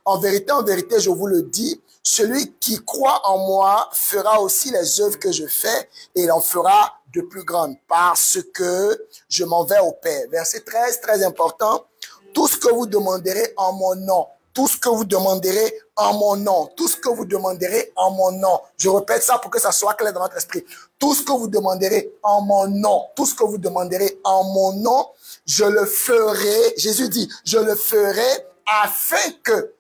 en vérité, je vous le dis, celui qui croit en moi fera aussi les œuvres que je fais et il en fera de plus grandes parce que je m'en vais au Père. Verset 13, très important. Tout ce que vous demanderez en mon nom, tout ce que vous demanderez en mon nom, tout ce que vous demanderez en mon nom. Je répète ça pour que ça soit clair dans votre esprit. Tout ce que vous demanderez en mon nom, tout ce que vous demanderez en mon nom, je le ferai. Jésus dit, je le ferai afin que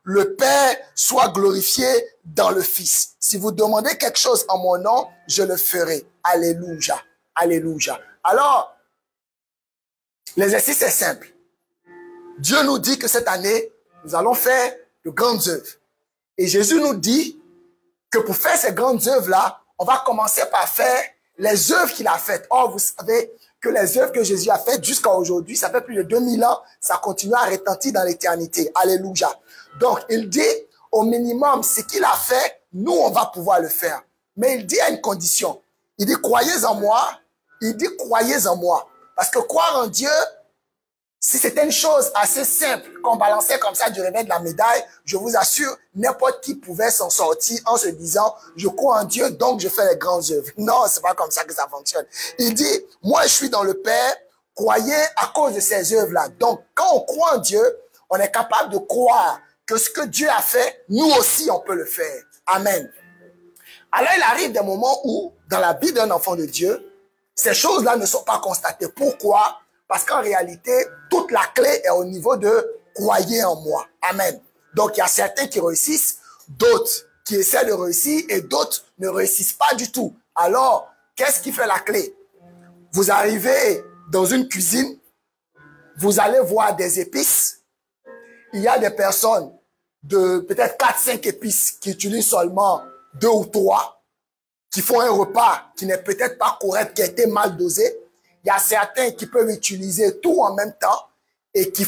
le Père soit glorifié dans le Fils. Si vous demandez quelque chose en mon nom, je le ferai. Alléluia. Alléluia. Alors, l'exercice est simple. Dieu nous dit que cette année, nous allons faire de grandes œuvres. Et Jésus nous dit que pour faire ces grandes œuvres-là, on va commencer par faire les œuvres qu'il a faites. Or, vous savez que les œuvres que Jésus a faites jusqu'à aujourd'hui, ça fait plus de 2000 ans, ça continue à retentir dans l'éternité. Alléluia. Donc, il dit, au minimum, ce qu'il a fait, nous, on va pouvoir le faire. Mais il dit à une condition. Il dit, croyez en moi. Il dit, croyez en moi. Parce que croire en Dieu, si c'était une chose assez simple, qu'on balançait comme ça du revers de la médaille, je vous assure, n'importe qui pouvait s'en sortir en se disant, je crois en Dieu, donc je fais les grandes œuvres. Non, c'est pas comme ça que ça fonctionne. Il dit, moi je suis dans le Père, croyez à cause de ces œuvres-là. Donc, quand on croit en Dieu, on est capable de croire que ce que Dieu a fait, nous aussi on peut le faire. Amen. Alors, il arrive des moments où, dans la vie d'un enfant de Dieu, ces choses-là ne sont pas constatées. Pourquoi? Parce qu'en réalité, toute la clé est au niveau de croyez en moi. Amen. Donc, il y a certains qui réussissent, d'autres qui essaient de réussir et d'autres ne réussissent pas du tout. Alors, qu'est-ce qui fait la clé? Vous arrivez dans une cuisine, vous allez voir des épices. Il y a des personnes de peut-être 4-5 épices qui utilisent seulement 2 ou 3, qui font un repas qui n'est peut-être pas correct, qui a été mal dosé. Il y a certains qui peuvent utiliser tout en même temps et qui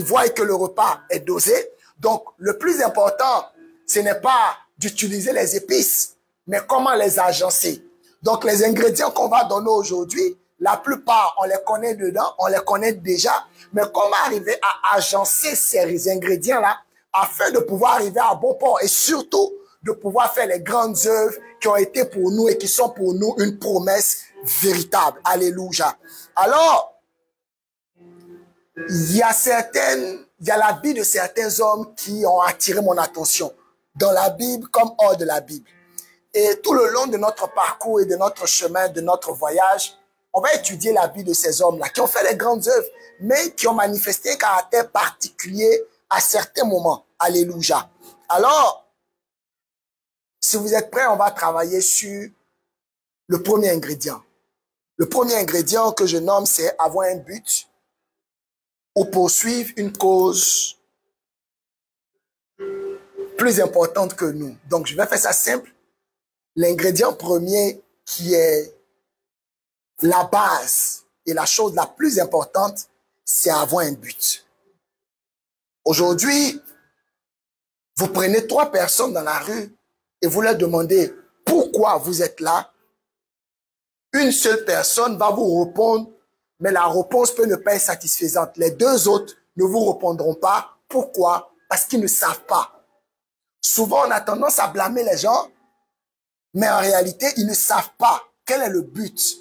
voient que le repas est dosé. Donc, le plus important, ce n'est pas d'utiliser les épices, mais comment les agencer. Donc, les ingrédients qu'on va donner aujourd'hui, la plupart, on les connaît dedans, on les connaît déjà. Mais comment arriver à agencer ces ingrédients-là afin de pouvoir arriver à bon port et surtout de pouvoir faire les grandes œuvres qui ont été pour nous et qui sont pour nous une promesse véritable. Alléluia. Alors, il y a la vie de certains hommes qui ont attiré mon attention dans la Bible comme hors de la Bible. Et tout le long de notre parcours et de notre chemin, de notre voyage, on va étudier la vie de ces hommes-là qui ont fait les grandes œuvres, mais qui ont manifesté un caractère particulier à certains moments. Alléluia. Alors, si vous êtes prêts, on va travailler sur le premier ingrédient. Le premier ingrédient que je nomme, c'est avoir un but ou poursuivre une cause plus importante que nous. Donc, je vais faire ça simple. L'ingrédient premier qui est la base et la chose la plus importante, c'est avoir un but. Aujourd'hui, vous prenez 3 personnes dans la rue et vous leur demandez pourquoi vous êtes là. Une seule personne va vous répondre, mais la réponse peut ne pas être satisfaisante. Les 2 autres ne vous répondront pas. Pourquoi? Parce qu'ils ne savent pas. Souvent, on a tendance à blâmer les gens, mais en réalité, ils ne savent pas quel est le but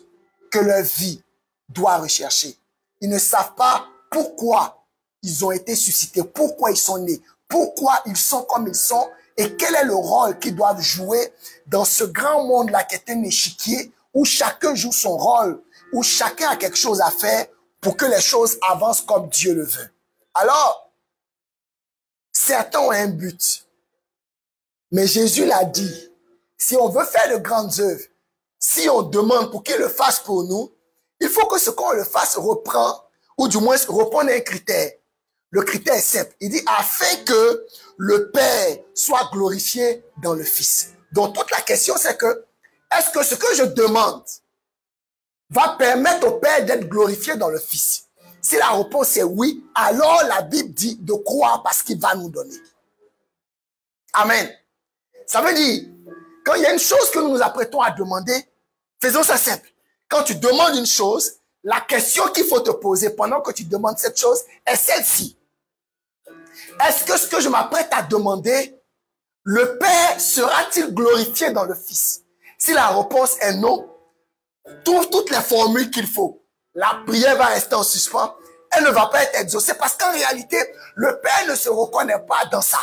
que leur vie doit rechercher. Ils ne savent pas pourquoi ils ont été suscités, pourquoi ils sont nés, pourquoi ils sont comme ils sont et quel est le rôle qu'ils doivent jouer dans ce grand monde-là qui est un échiquier où chacun joue son rôle, où chacun a quelque chose à faire pour que les choses avancent comme Dieu le veut. Alors, certains ont un but. Mais Jésus l'a dit, si on veut faire de grandes œuvres, si on demande pour qu'il le fasse pour nous, il faut que ce qu'on le fasse reprend, ou du moins répondre à un critère. Le critère est simple. Il dit, afin que le Père soit glorifié dans le Fils. Donc, toute la question, c'est que, est-ce que ce que je demande va permettre au Père d'être glorifié dans le Fils? Si la réponse est oui, alors la Bible dit de croire parce qu'il va nous donner. Amen. Ça veut dire, quand il y a une chose que nous nous apprêtons à demander, faisons ça simple. Quand tu demandes une chose, la question qu'il faut te poser pendant que tu demandes cette chose est celle-ci. Est-ce que ce que je m'apprête à demander, le Père sera-t-il glorifié dans le Fils? Si la réponse est non, trouve toutes les formules qu'il faut. La prière va rester en suspens. Elle ne va pas être exaucée parce qu'en réalité, le Père ne se reconnaît pas dans ça.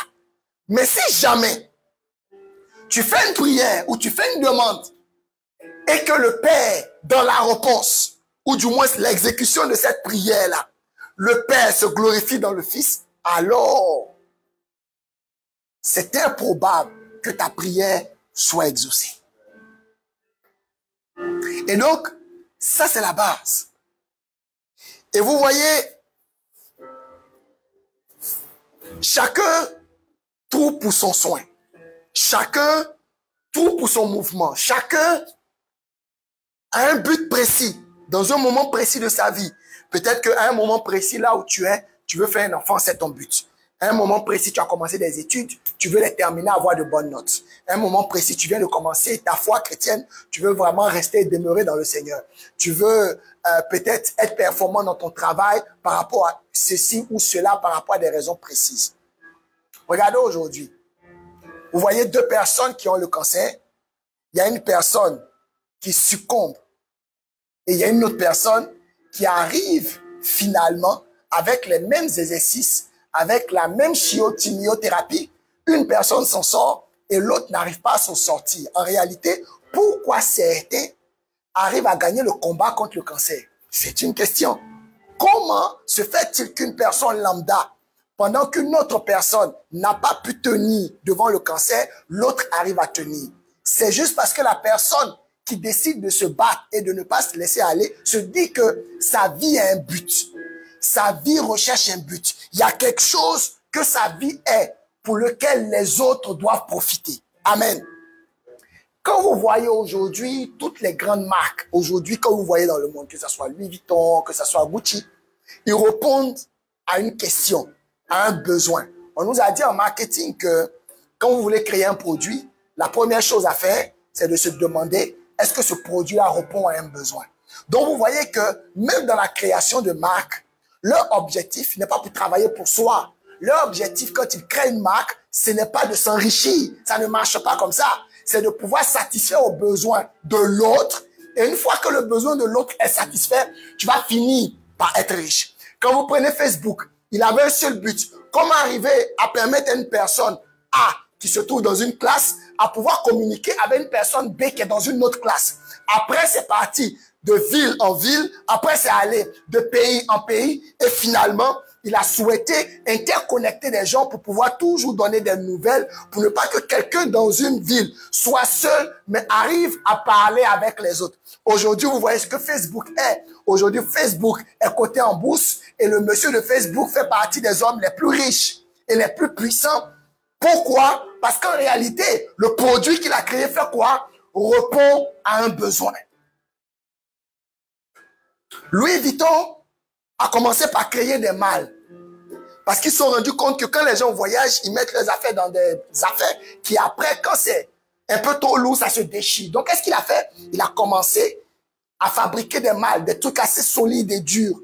Mais si jamais tu fais une prière ou tu fais une demande et que le Père, dans la réponse, ou du moins l'exécution de cette prière-là, le Père se glorifie dans le Fils, alors c'est improbable que ta prière soit exaucée. Et donc, ça c'est la base. Et vous voyez, chacun trouve pour son soin. Chacun trouve pour son mouvement. Chacun a un but précis, dans un moment précis de sa vie. Peut-être qu'à un moment précis, là où tu es, tu veux faire un enfant, c'est ton but. À un moment précis, tu as commencé des études, tu veux les terminer, avoir de bonnes notes. À un moment précis, tu viens de commencer ta foi chrétienne, tu veux vraiment rester et demeurer dans le Seigneur. Tu veux peut-être être performant dans ton travail par rapport à ceci ou cela, par rapport à des raisons précises. Regardez aujourd'hui. Vous voyez deux personnes qui ont le cancer. Il y a une personne qui succombe et il y a une autre personne qui arrive finalement avec les mêmes exercices, avec la même chimiothérapie. Une personne s'en sort et l'autre n'arrive pas à s'en sortir. En réalité, pourquoi certains arrivent à gagner le combat contre le cancer? C'est une question. Comment se fait-il qu'une personne lambda, pendant qu'une autre personne n'a pas pu tenir devant le cancer, l'autre arrive à tenir? C'est juste parce que la personne qui décide de se battre et de ne pas se laisser aller se dit que sa vie a un but. Sa vie recherche un but. Il y a quelque chose que sa vie est pour lequel les autres doivent profiter. Amen. Quand vous voyez aujourd'hui toutes les grandes marques, aujourd'hui quand vous voyez dans le monde, que ce soit Louis Vuitton, que ce soit Gucci, ils répondent à une question, à un besoin. On nous a dit en marketing que quand vous voulez créer un produit, la première chose à faire, c'est de se demander est-ce que ce produit-là répond à un besoin. Donc vous voyez que même dans la création de marques, leur objectif n'est pas pour travailler pour soi. Leur objectif quand ils créent une marque, ce n'est pas de s'enrichir. Ça ne marche pas comme ça. C'est de pouvoir satisfaire aux besoins de l'autre. Et une fois que le besoin de l'autre est satisfait, tu vas finir par être riche. Quand vous prenez Facebook, il avait un seul but. Comment arriver à permettre à une personne A qui se trouve dans une classe à pouvoir communiquer avec une personne B qui est dans une autre classe. Après, c'est parti de ville en ville. Après, c'est allé de pays en pays. Et finalement, il a souhaité interconnecter des gens pour pouvoir toujours donner des nouvelles, pour ne pas que quelqu'un dans une ville soit seul, mais arrive à parler avec les autres. Aujourd'hui, vous voyez ce que Facebook est. Aujourd'hui, Facebook est coté en bourse et le monsieur de Facebook fait partie des hommes les plus riches et les plus puissants. Pourquoi? Parce qu'en réalité, le produit qu'il a créé fait quoi? Répond à un besoin. Louis Vuitton a commencé par créer des malles. Parce qu'ils se sont rendus compte que quand les gens voyagent, ils mettent leurs affaires dans des affaires qui après, quand c'est un peu trop lourd, ça se déchire. Donc, qu'est-ce qu'il a fait? Il a commencé à fabriquer des malles, des trucs assez solides et durs.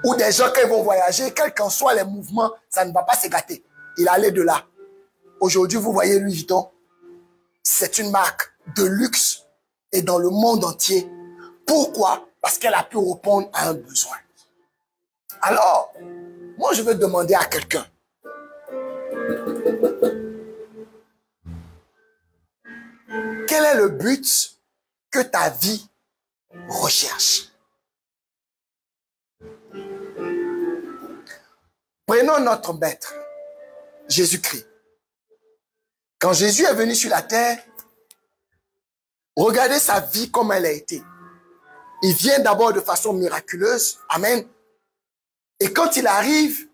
Où des gens, quand ils vont voyager, quels qu'en soient les mouvements, ça ne va pas se gâter. Il allait de là. Aujourd'hui, vous voyez Louis Vuitton, c'est une marque de luxe et dans le monde entier. Pourquoi? Parce qu'elle a pu répondre à un besoin. Alors, moi, je veux demander à quelqu'un. Quel est le but que ta vie recherche? Prenons notre maître, Jésus-Christ. Quand Jésus est venu sur la terre, regardez sa vie comme elle a été. Il vient d'abord de façon miraculeuse. Amen. Et quand il arrive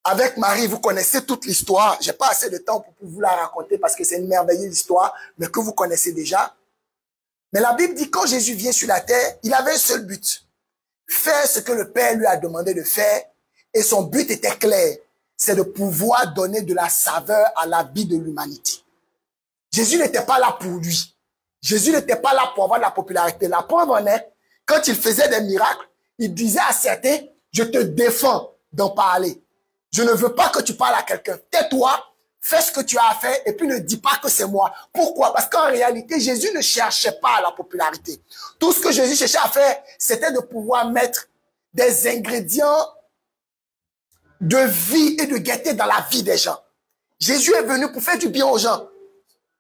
avec Marie, vous connaissez toute l'histoire. J'ai pas assez de temps pour vous la raconter parce que c'est une merveilleuse histoire, mais que vous connaissez déjà. Mais la Bible dit que quand Jésus vient sur la terre, il avait un seul but. Faire ce que le Père lui a demandé de faire. Et son but était clair. C'est de pouvoir donner de la saveur à la vie de l'humanité. Jésus n'était pas là pour lui. Jésus n'était pas là pour avoir de la popularité. La preuve en est, quand il faisait des miracles, il disait à certains, je te défends d'en parler. Je ne veux pas que tu parles à quelqu'un. Tais-toi, fais ce que tu as à faire et puis ne dis pas que c'est moi. Pourquoi? Parce qu'en réalité, Jésus ne cherchait pas la popularité. Tout ce que Jésus cherchait à faire, c'était de pouvoir mettre des ingrédients de vie et de gaieté dans la vie des gens. Jésus est venu pour faire du bien aux gens,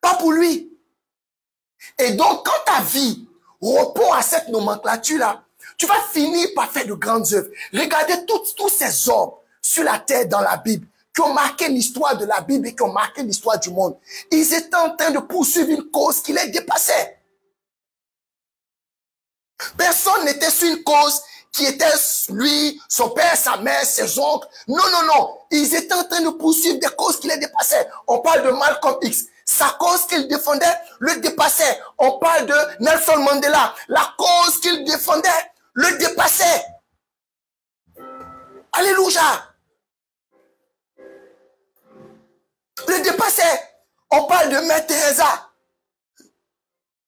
pas pour lui. Et donc, quand ta vie répond à cette nomenclature-là, tu vas finir par faire de grandes œuvres. Regardez tous ces hommes sur la terre dans la Bible, qui ont marqué l'histoire de la Bible et qui ont marqué l'histoire du monde. Ils étaient en train de poursuivre une cause qui les dépassait. Personne n'était sur une cause qui était lui, son père, sa mère, ses oncles. Non, non, non. Ils étaient en train de poursuivre des causes qui les dépassaient. On parle de Malcolm X. Sa cause qu'il défendait le dépassait. On parle de Nelson Mandela. La cause qu'il défendait le dépassait. Alléluia. Le dépassait. On parle de Mère Teresa.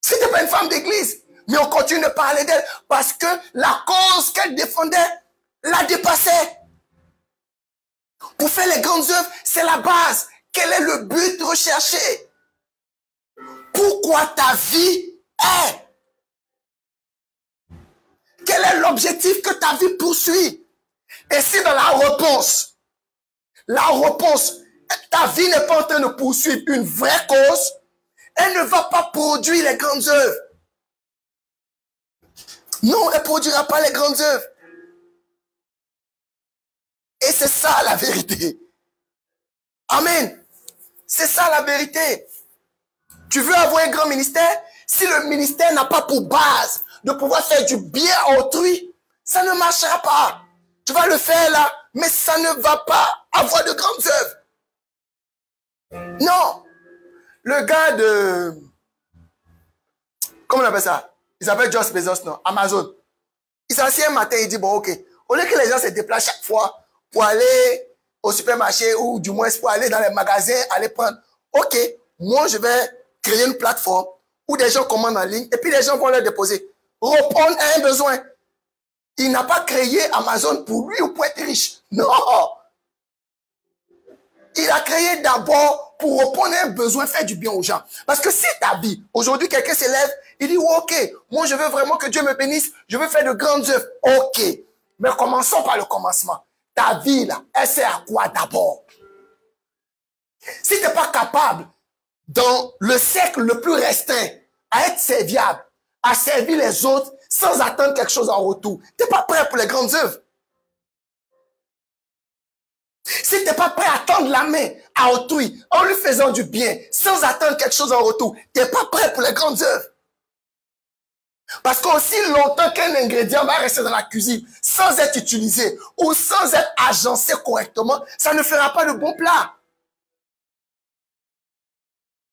C'était pas une femme d'église. Mais on continue de parler d'elle parce que la cause qu'elle défendait la dépassait. Pour faire les grandes œuvres, c'est la base. Quel est le but recherché? Pourquoi ta vie est? Quel est l'objectif que ta vie poursuit? Et si dans la réponse, ta vie n'est pas en train de poursuivre une vraie cause, elle ne va pas produire les grandes œuvres. Non, elle ne produira pas les grandes œuvres. Et c'est ça la vérité. Amen. C'est ça la vérité. Tu veux avoir un grand ministère? Si le ministère n'a pas pour base de pouvoir faire du bien à autrui, ça ne marchera pas. Tu vas le faire là, mais ça ne va pas avoir de grandes œuvres. Non. Le gars de... Comment on appelle ça? Il s'appelle Jeff Bezos, non? Amazon. Il s'assied un matin, il dit, bon, ok. Au lieu que les gens se déplacent chaque fois pour aller au supermarché ou du moins pour aller dans les magasins, aller prendre. Ok, moi, je vais créer une plateforme où des gens commandent en ligne et puis les gens vont leur déposer. Répondre à un besoin. Il n'a pas créé Amazon pour lui ou pour être riche. Non. Il a créé d'abord pour répondre à un besoin, faire du bien aux gens. Parce que si ta vie, aujourd'hui, quelqu'un s'élève, il dit, ok, moi je veux vraiment que Dieu me bénisse, je veux faire de grandes œuvres. Ok, mais commençons par le commencement. Ta vie, là, elle sert à quoi d'abord? Si tu n'es pas capable, dans le cercle le plus restreint, à être serviable, à servir les autres sans attendre quelque chose en retour, tu n'es pas prêt pour les grandes œuvres. Si tu n'es pas prêt à tendre la main à autrui en lui faisant du bien sans attendre quelque chose en retour, tu n'es pas prêt pour les grandes œuvres. Parce qu'aussi longtemps qu'un ingrédient va rester dans la cuisine sans être utilisé ou sans être agencé correctement, ça ne fera pas de bon plat.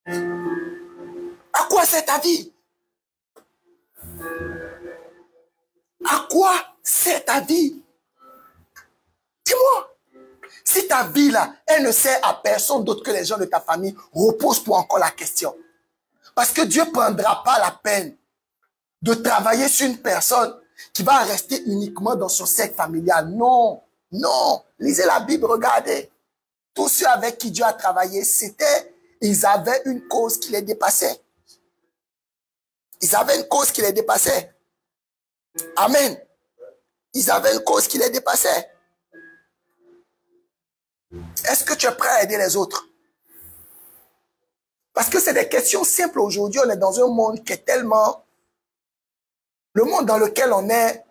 À quoi sert ta vie? À quoi sert ta vie? Dis-moi. Si ta vie là, elle ne sert à personne d'autre que les gens de ta famille, repose-toi encore la question. Parce que Dieu ne prendra pas la peine de travailler sur une personne qui va rester uniquement dans son cercle familial. Non, non. Lisez la Bible, regardez. Tous ceux avec qui Dieu a travaillé, ils avaient une cause qui les dépassait. Ils avaient une cause qui les dépassait. Amen. Ils avaient une cause qui les dépassait. Est-ce que tu es prêt à aider les autres? Parce que c'est des questions simples aujourd'hui. On est dans un monde qui est tellement... Le monde dans lequel on est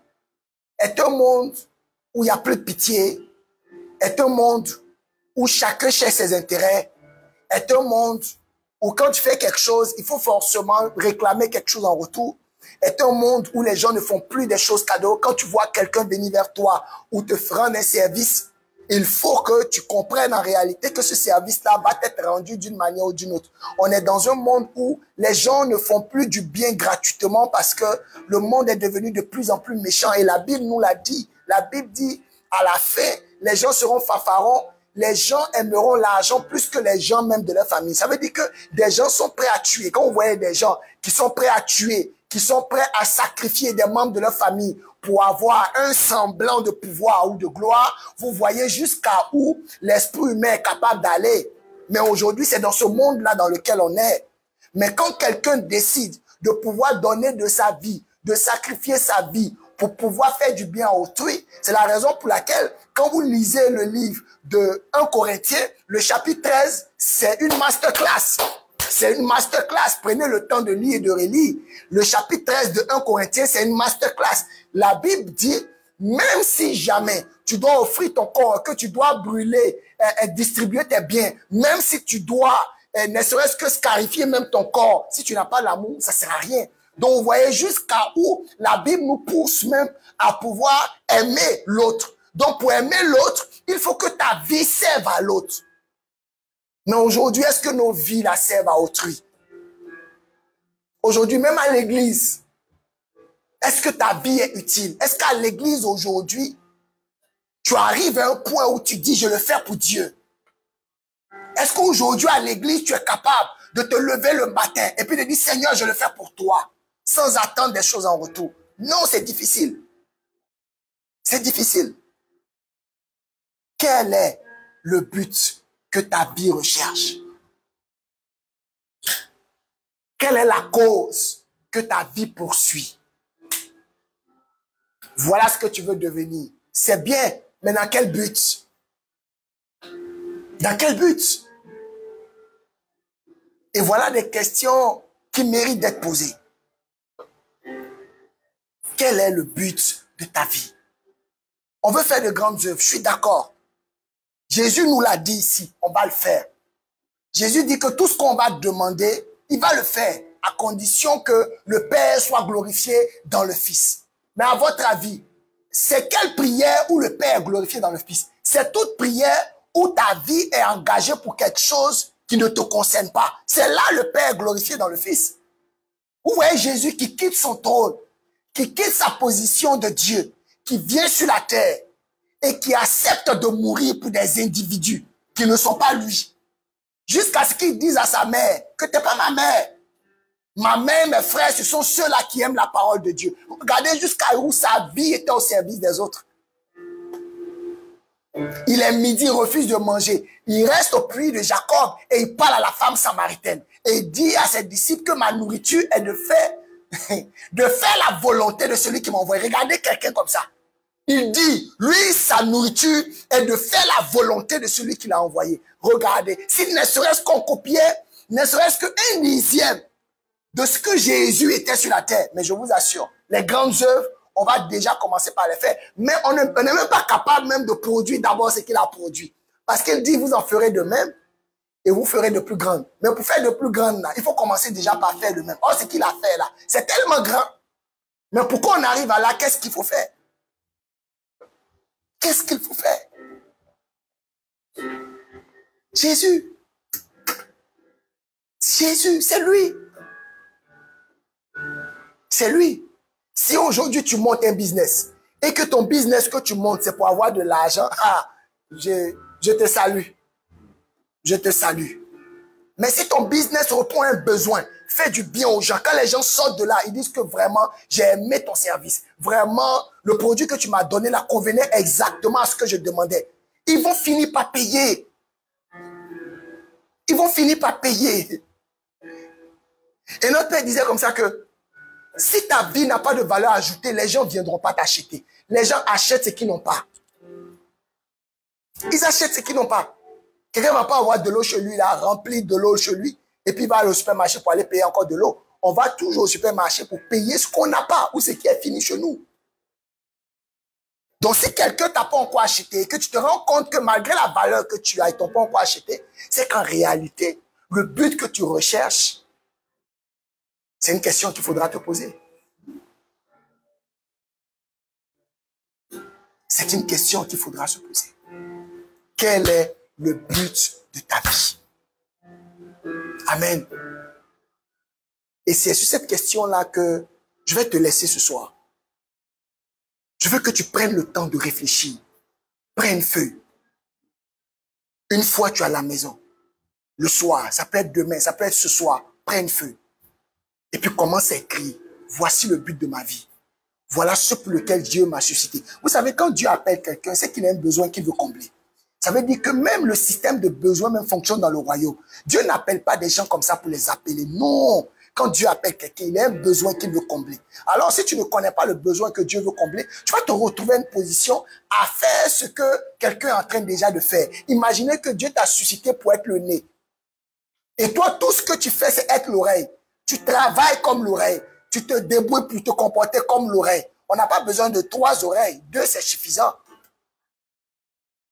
un monde où il n'y a plus de pitié, est un monde où chacun cherche ses intérêts, est un monde où quand tu fais quelque chose, il faut forcément réclamer quelque chose en retour, est un monde où les gens ne font plus des choses cadeaux. Quand tu vois quelqu'un venir vers toi ou te rendre un service, il faut que tu comprennes en réalité que ce service-là va être rendu d'une manière ou d'une autre. On est dans un monde où les gens ne font plus du bien gratuitement parce que le monde est devenu de plus en plus méchant. Et la Bible nous l'a dit. La Bible dit, à la fin, les gens seront fanfarons. Les gens aimeront l'argent plus que les gens même de leur famille. Ça veut dire que des gens sont prêts à tuer. Quand vous voyez des gens qui sont prêts à tuer, qui sont prêts à sacrifier des membres de leur famille pour avoir un semblant de pouvoir ou de gloire, vous voyez jusqu'à où l'esprit humain est capable d'aller. Mais aujourd'hui, c'est dans ce monde-là dans lequel on est. Mais quand quelqu'un décide de pouvoir donner de sa vie, de sacrifier sa vie pour pouvoir faire du bien à autrui, c'est la raison pour laquelle, quand vous lisez le livre de 1 Corinthiens, le chapitre 13, c'est une masterclass. C'est une masterclass. Prenez le temps de lire et de relire. Le chapitre 13 de 1 Corinthiens, c'est une masterclass. La Bible dit, même si jamais tu dois offrir ton corps, que tu dois brûler, distribuer tes biens, même si tu dois, ne serait-ce que scarifier même ton corps, si tu n'as pas l'amour, ça ne sert à rien. Donc, vous voyez jusqu'à où la Bible nous pousse même à pouvoir aimer l'autre. Donc, pour aimer l'autre, il faut que ta vie serve à l'autre. Mais aujourd'hui, est-ce que nos vies la servent à autrui? Aujourd'hui, même à l'église, est-ce que ta vie est utile? Est-ce qu'à l'église aujourd'hui, tu arrives à un point où tu dis, je le fais pour Dieu? Est-ce qu'aujourd'hui, à l'église, tu es capable de te lever le matin et puis de dire, Seigneur, je le fais pour toi, sans attendre des choses en retour? Non, c'est difficile. C'est difficile. Quel est le but que ta vie recherche? Quelle est la cause que ta vie poursuit? Voilà ce que tu veux devenir. C'est bien, mais dans quel but? Dans quel but? Et voilà des questions qui méritent d'être posées. Quel est le but de ta vie? On veut faire de grandes œuvres, je suis d'accord. Jésus nous l'a dit ici, on va le faire. Jésus dit que tout ce qu'on va demander, il va le faire, à condition que le Père soit glorifié dans le Fils. Mais à votre avis, c'est quelle prière où le Père est glorifié dans le Fils? C'est toute prière où ta vie est engagée pour quelque chose qui ne te concerne pas. C'est là le Père est glorifié dans le Fils. Vous voyez Jésus qui quitte son trône, qui quitte sa position de Dieu, qui vient sur la terre et qui accepte de mourir pour des individus qui ne sont pas lui. Jusqu'à ce qu'il dise à sa mère que tu n'es pas ma mère. Ma mère, mes frères, ce sont ceux-là qui aiment la parole de Dieu. Regardez jusqu'à où sa vie était au service des autres. Il est midi, il refuse de manger. Il reste au puits de Jacob et il parle à la femme samaritaine. Et il dit à ses disciples que ma nourriture est de faire la volonté de celui qui m'a envoyé. Regardez quelqu'un comme ça. Il dit, lui, sa nourriture est de faire la volonté de celui qui l'a envoyé. Regardez, s'il ne serait-ce qu'on copiait, ne serait-ce qu'un dixième de ce que Jésus était sur la terre. Mais je vous assure, les grandes œuvres, on va déjà commencer par les faire. Mais on n'est même pas capable même de produire d'abord ce qu'il a produit. Parce qu'il dit, vous en ferez de même et vous ferez de plus grandes. Mais pour faire de plus grandes, là, il faut commencer déjà par faire de même. Or, ce qu'il a fait là, c'est tellement grand. Mais pour qu'on arrive à là, qu'est-ce qu'il faut faire? Qu'est-ce qu'il faut faire? Jésus. Jésus, c'est lui. C'est lui. Si aujourd'hui tu montes un business et que ton business que tu montes, c'est pour avoir de l'argent, je te salue. Je te salue. Mais si ton business répond à un besoin, fais du bien aux gens. Quand les gens sortent de là, ils disent que vraiment, j'ai aimé ton service. Vraiment, le produit que tu m'as donné là convenait exactement à ce que je demandais. Ils vont finir par payer. Ils vont finir par payer. Et notre Père disait comme ça que si ta vie n'a pas de valeur ajoutée, les gens ne viendront pas t'acheter. Les gens achètent ce qu'ils n'ont pas. Ils achètent ce qu'ils n'ont pas. Quelqu'un ne va pas avoir de l'eau chez lui, là, rempli de l'eau chez lui, et puis il va aller au supermarché pour aller payer encore de l'eau. On va toujours au supermarché pour payer ce qu'on n'a pas ou ce qui est fini chez nous. Donc si quelqu'un t'a pas encore acheté et que tu te rends compte que malgré la valeur que tu as, ils t'ont pas encore acheté, c'est qu'en réalité, le but que tu recherches, c'est une question qu'il faudra te poser. C'est une question qu'il faudra se poser. Quel est le but de ta vie? Amen. Et c'est sur cette question-là que je vais te laisser ce soir. Je veux que tu prennes le temps de réfléchir. Prends une feuille. Une fois tu es à la maison, le soir, ça peut être demain, ça peut être ce soir, prends une feuille. Et puis commence à écrire. voici le but de ma vie. Voilà ce pour lequel Dieu m'a suscité. Vous savez, quand Dieu appelle quelqu'un, c'est qu'il a un besoin qu'il veut combler. Ça veut dire que même le système de besoins même fonctionne dans le royaume. Dieu n'appelle pas des gens comme ça pour les appeler. Non. Quand Dieu appelle quelqu'un, il a un besoin qu'il veut combler. Alors, si tu ne connais pas le besoin que Dieu veut combler, tu vas te retrouver à une position à faire ce que quelqu'un est en train déjà de faire. Imaginez que Dieu t'a suscité pour être le nez. Et toi, tout ce que tu fais, c'est être l'oreille. Tu travailles comme l'oreille. Tu te débrouilles pour te comporter comme l'oreille. On n'a pas besoin de 3 oreilles. 2, c'est suffisant.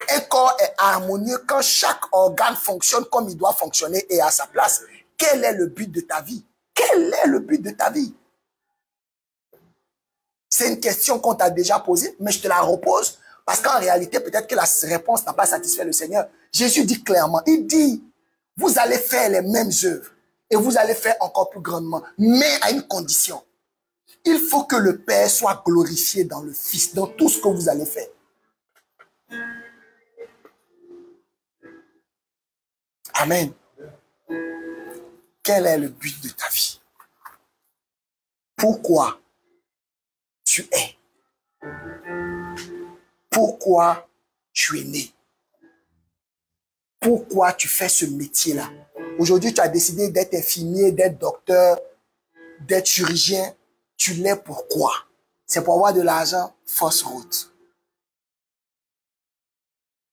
Un corps est harmonieux quand chaque organe fonctionne comme il doit fonctionner et à sa place. Quel est le but de ta vie? Quel est le but de ta vie? C'est une question qu'on t'a déjà posée, mais je te la repose parce qu'en réalité, peut-être que la réponse n'a pas satisfait le Seigneur. Jésus dit clairement, il dit, vous allez faire les mêmes œuvres et vous allez faire encore plus grandement, mais à une condition. Il faut que le Père soit glorifié dans le Fils, dans tout ce que vous allez faire. Amen. Quel est le but de ta vie? Pourquoi tu es? Pourquoi tu es né? Pourquoi tu fais ce métier-là? Aujourd'hui, tu as décidé d'être infirmier, d'être docteur, d'être chirurgien. Tu l'es pourquoi? C'est pour avoir de l'argent, fausse route.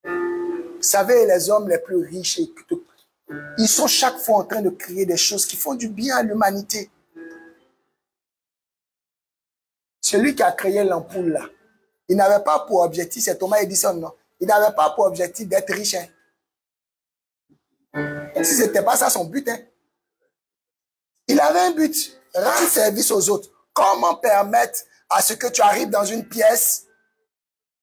Vous savez, les hommes les plus riches, ils sont chaque fois en train de créer des choses qui font du bien à l'humanité. Celui qui a créé l'ampoule là, il n'avait pas pour objectif, c'est Thomas Edison, non? Il n'avait pas pour objectif d'être riche. Hein. Si ce n'était pas ça son but, hein. Il avait un but, rendre service aux autres. Comment permettre à ce que tu arrives dans une pièce,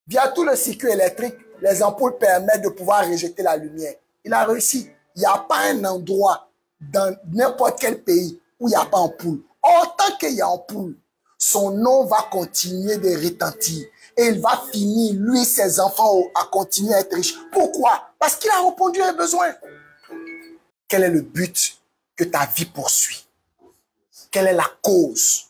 via tout le circuit électrique, les ampoules permettent de pouvoir rejeter la lumière. Il a réussi. Il n'y a pas un endroit dans n'importe quel pays où il n'y a pas d'ampoule. Or, tant qu'il y a ampoule, son nom va continuer de retentir. Et il va finir, lui, ses enfants, à continuer à être riches. Pourquoi? Parce qu'il a répondu à un besoin. Quel est le but que ta vie poursuit? Quelle est la cause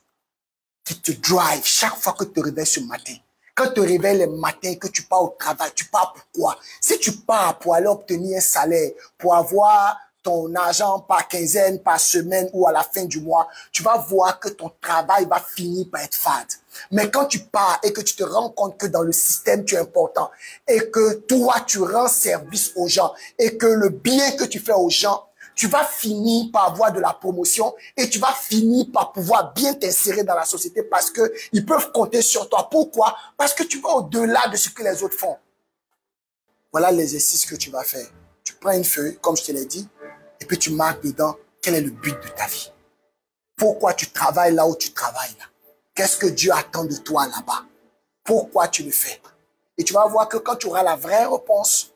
qui te drive chaque fois que tu te réveilles ce matin? Quand tu te réveilles le matin et que tu pars au travail, tu pars pourquoi? Si tu pars pour aller obtenir un salaire, pour avoir ton argent par quinzaine, par semaine ou à la fin du mois, tu vas voir que ton travail va finir par être fade. Mais quand tu pars et que tu te rends compte que dans le système tu es important et que toi tu rends service aux gens et que le bien que tu fais aux gens, tu vas finir par avoir de la promotion et tu vas finir par pouvoir bien t'insérer dans la société parce que ils peuvent compter sur toi. Pourquoi? Parce que tu vas au-delà de ce que les autres font. Voilà l'exercice que tu vas faire. Tu prends une feuille, comme je te l'ai dit, et puis tu marques dedans quel est le but de ta vie. Pourquoi tu travailles là où tu travailles là? Qu'est-ce que Dieu attend de toi là-bas? Pourquoi tu le fais? Et tu vas voir que quand tu auras la vraie réponse,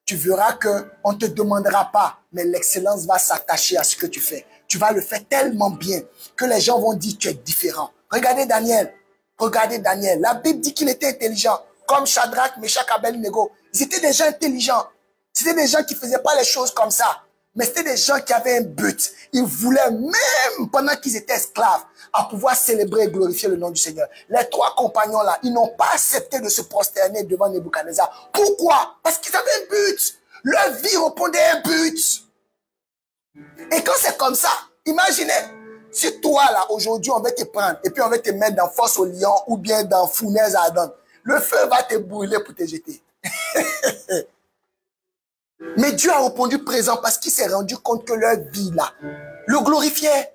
tu verras qu'on ne te demandera pas, mais l'excellence va s'attacher à ce que tu fais. Tu vas le faire tellement bien que les gens vont dire tu es différent. Regardez Daniel. Regardez Daniel. La Bible dit qu'il était intelligent. Comme Shadrach, Meshach, Abednego. Ils étaient des gens intelligents. C'était des gens qui ne faisaient pas les choses comme ça. Mais c'était des gens qui avaient un but. Ils voulaient, même pendant qu'ils étaient esclaves, à pouvoir célébrer et glorifier le nom du Seigneur. Les 3 compagnons-là, ils n'ont pas accepté de se prosterner devant Nebuchadnezzar. Pourquoi? Parce qu'ils avaient un but. Leur vie répondait à un but. Et quand c'est comme ça, imaginez, si toi, là, aujourd'hui, on va te prendre et puis on va te mettre dans Fosse au Lion ou bien dans Fournaise à Adon, le feu va te brûler pour te jeter. Mais Dieu a répondu présent parce qu'il s'est rendu compte que leur vie, là, le glorifiait.